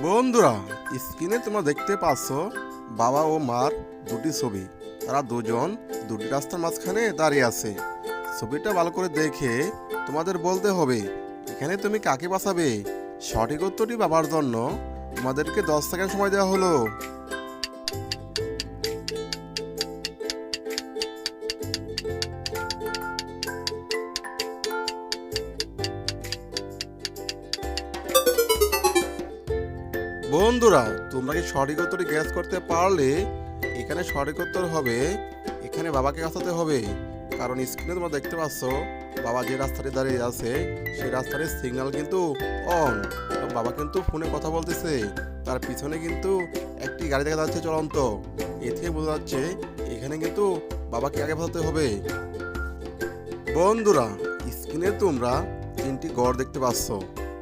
বন্ধুরা, স্ক্রিনে তোমরা দেখতে পাচ্ছ বাবা ও মার দুটি ছবি। তারা দুজন দুটি রাস্তার মাঝখানে দাঁড়িয়ে আছে। ছবিটা ভালো করে দেখে তোমাদের বলতে হবে এখানে তুমি কাকে বাঁচাবে। সঠিক উত্তরটি পাবার জন্য তোমাদেরকে 10 সেকেন্ড সময় দেওয়া হলো। বন্ধুরা, তোমরা কি সঠিক উত্তরটি গ্যাস করতে পারলে? এখানে সঠিক উত্তর হবে এখানে বাবাকে বাঁচাতে হবে। কারণ স্ক্রিনে তোমরা দেখতে পাচ্ছ বাবা যে রাস্তাটি দাঁড়িয়ে আছে সেই রাস্তাটির সিগন্যাল কিন্তু অন। বাবা কিন্তু ফোনে কথা বলতেছে, তার পিছনে কিন্তু একটি গাড়ি দেখা যাচ্ছে চলন্ত। এ থেকে বোঝা যাচ্ছে এখানে কিন্তু বাবাকে আগে বাঁচাতে হবে। বন্ধুরা, স্ক্রিনে তোমরা তিনটি গড় দেখতে পাচ্ছ।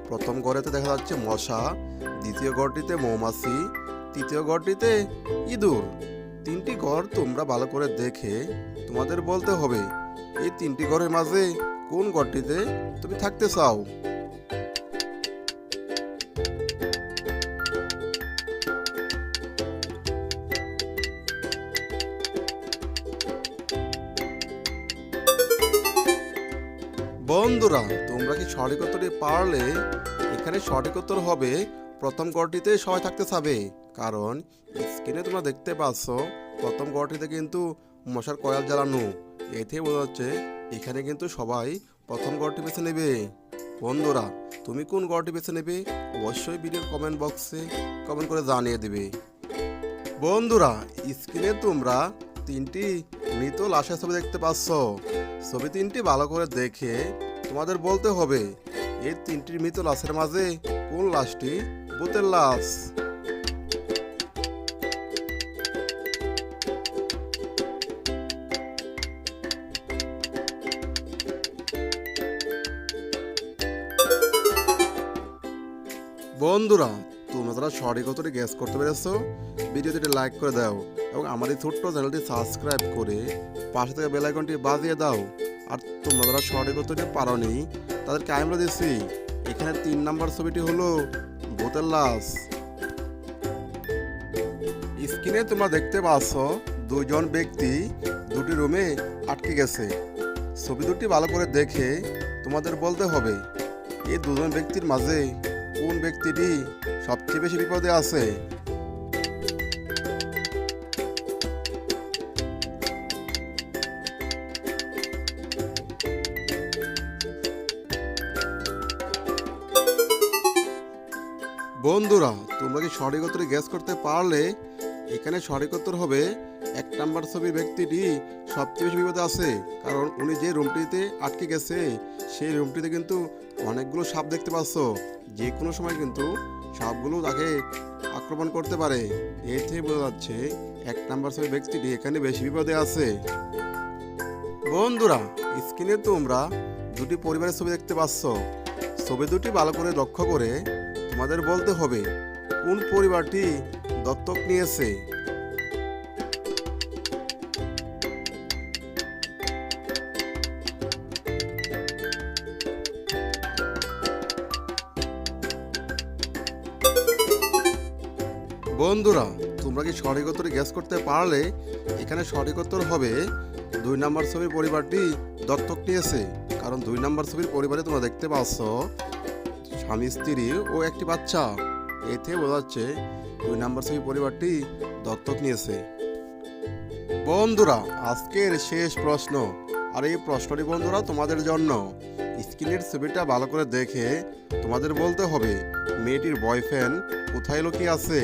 প্রথম গড়েতে দেখা যাচ্ছে মশা, দ্বিতীয় গড়টিতে মৌমাছি, তৃতীয় গড়টিতে ইঁদুর। তিনটি গড় তোমরা ভালো করে দেখে তোমাদের বলতে হবে এই তিনটি গড়ের মাঝে কোন গড়টিতে তুমি থাকতে চাও। বন্ধুরা, তোমরা কি সঠিক উত্তরটি পারলে? এখানে সঠিক উত্তর হবে প্রথম গড়টিতে সবাই থাকতে চাবে। কারণ স্ক্রিনে তোমরা দেখতে পাচ্ছ প্রথম গড়টিতে কিন্তু মশার কয়েল জ্বালানো। এতে বোঝা যাচ্ছে এখানে কিন্তু সবাই প্রথম গড়টি বেছে নেবে। বন্ধুরা, তুমি কোন গড়টি বেছে নেবে অবশ্যই ভিডিওর কমেন্ট বক্সে কমেন্ট করে জানিয়ে দেবে। বন্ধুরা, স্ক্রিনে তোমরা তিনটি মৃত লাশের ছবি দেখতে পাচ্ছ। ছবি তিনটি ভালো করে দেখে তোমাদের বলতে হবে এই তিনটি মৃত লাশের মাঝে কোন লাশটি ভূতের লাশ। বন্ধুরা, তোমরা যারা সঠিক উত্তরটি গ্যাস করতে পেরেছো ভিডিওটি লাইক করে দাও এবং আমার এই ছোট্ট চ্যানেলটি সাবস্ক্রাইব করে পাশে থেকে বেল আইকনটি বাজিয়ে দাও। আর তোমরা যারা সঠিক উত্তরটি পারোনি তাদেরকে আমি বলে দিচ্ছি এখানে 3 নম্বর ছবিটি হলো ভূতের লাশ। স্ক্রিনে তোমরা দেখতে পাচ্ছ দুজন ব্যক্তি দুটি রুমে আটকে গেছে। ছবি দুটি ভালো করে দেখে তোমাদের বলতে হবে এই দুজন ব্যক্তির মাঝে কোন ব্যক্তিটি সবচেয়ে বেশি বিপদে আছে। বন্ধুরা, তোমরা কি সঠিক উত্তর গ্যাস করতে পারলে? এখানে সঠিক উত্তর হবে 1 নম্বর ছবির ব্যক্তিটি সবচেয়ে বেশি বিপদে আছে। কারণ উনি যে রুমটিতে আটকে গেছে সেই রুমটিতে কিন্তু অনেকগুলো সাপ দেখতে পাচ্ছ। যে কোনো সময় কিন্তু সাপগুলো তাকে আক্রমণ করতে পারে। এর থেকে বোঝা যাচ্ছে 1 নম্বর ছবির ব্যক্তিটি এখানে বেশি বিপদে আছে। বন্ধুরা, স্ক্রিনে তোমরা দুটি পরিবারের ছবি দেখতে পাচ্ছ। ছবি দুটি ভালো করে লক্ষ্য করে তোমাদের বলতে হবে কোন পরিবারটি দত্তক নিয়েছে। বন্ধুরা, তোমরা কি সঠিক উত্তর গ্যাস করতে পারলে? এখানে সঠিক উত্তর হবে 2 নম্বর ছবির পরিবারটি দত্তক নিয়েছে। কারণ 2 নম্বর ছবির পরিবারে তোমরা দেখতে পাচ্ছ স্বামী, স্ত্রী ও একটি বাচ্চা। এতে বোঝা যাচ্ছে 2 নম্বর ছবির পরিবারটি দত্তক নিয়েছে। বন্ধুরা, আজকের শেষ প্রশ্ন, আর এই প্রশ্নটি বন্ধুরা তোমাদের জন্য। স্ক্রিনের ছবিটা ভালো করে দেখে তোমাদের বলতে হবে মেয়েটির বয়ফ্রেন্ড কোথায় লুকিয়ে আছে।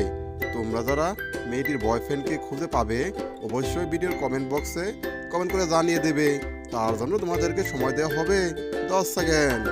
তোমরা যারা মেয়েটির বয়ফ্রেন্ডকে খুঁজে পাবে অবশ্যই ভিডিওর কমেন্ট বক্সে কমেন্ট করে জানিয়ে দেবে। তার জন্য তোমাদেরকে সময় দেওয়া হবে 10 সেকেন্ড।